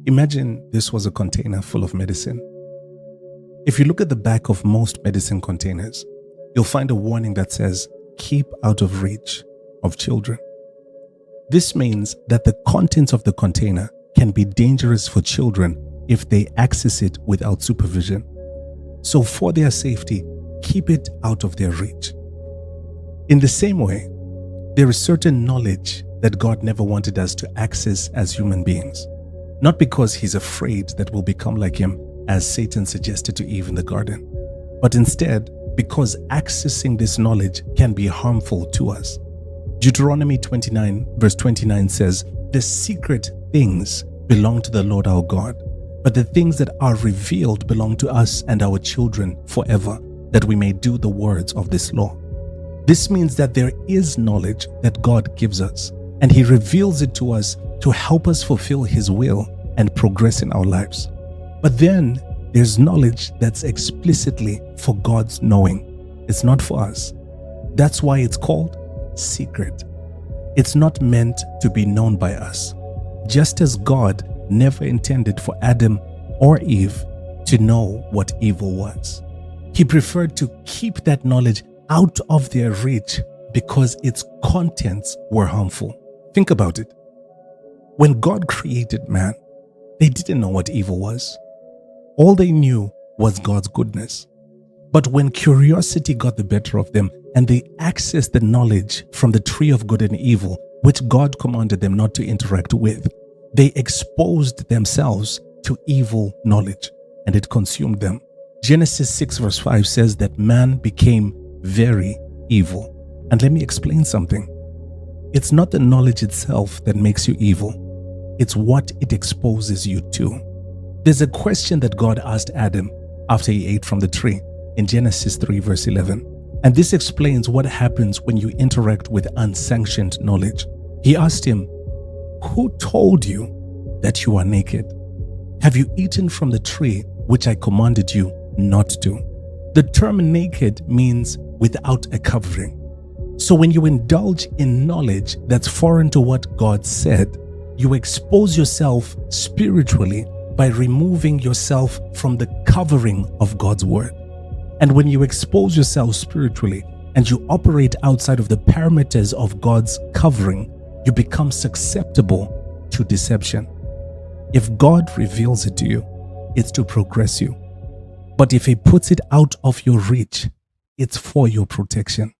Imagine this was a container full of medicine. If you look at the back of most medicine containers, you'll find a warning that says, "Keep out of reach of children." This means that the contents of the container can be dangerous for children if they access it without supervision. So for their safety, keep it out of their reach. In the same way, there is certain knowledge that God never wanted us to access as human beings. Not because he's afraid that we'll become like him, as Satan suggested to Eve in the garden, but instead because accessing this knowledge can be harmful to us. Deuteronomy 29 verse 29 says, "The secret things belong to the Lord our God, but the things that are revealed belong to us and our children forever, that we may do the words of this law." This means that there is knowledge that God gives us, and he reveals it to us to help us fulfill his will and progress in our lives. But then there's knowledge that's explicitly for God's knowing. It's not for us. That's why it's called secret. It's not meant to be known by us. Just as God never intended for Adam or Eve to know what evil was. He preferred to keep that knowledge out of their reach because its contents were harmful. Think about it. When God created man, they didn't know what evil was. All they knew was God's goodness. But when curiosity got the better of them and they accessed the knowledge from the tree of good and evil, which God commanded them not to interact with, they exposed themselves to evil knowledge and it consumed them. Genesis 6 verse 5 says that man became very evil. And let me explain something. It's not the knowledge itself that makes you evil. It's what it exposes you to. There's a question that God asked Adam after he ate from the tree in Genesis 3 verse 11. And this explains what happens when you interact with unsanctioned knowledge. He asked him, "Who told you that you are naked? Have you eaten from the tree which I commanded you not to?" The term naked means without a covering. So when you indulge in knowledge that's foreign to what God said, you expose yourself spiritually by removing yourself from the covering of God's word. And when you expose yourself spiritually and you operate outside of the parameters of God's covering, you become susceptible to deception. If God reveals it to you, it's to progress you. But if he puts it out of your reach, it's for your protection.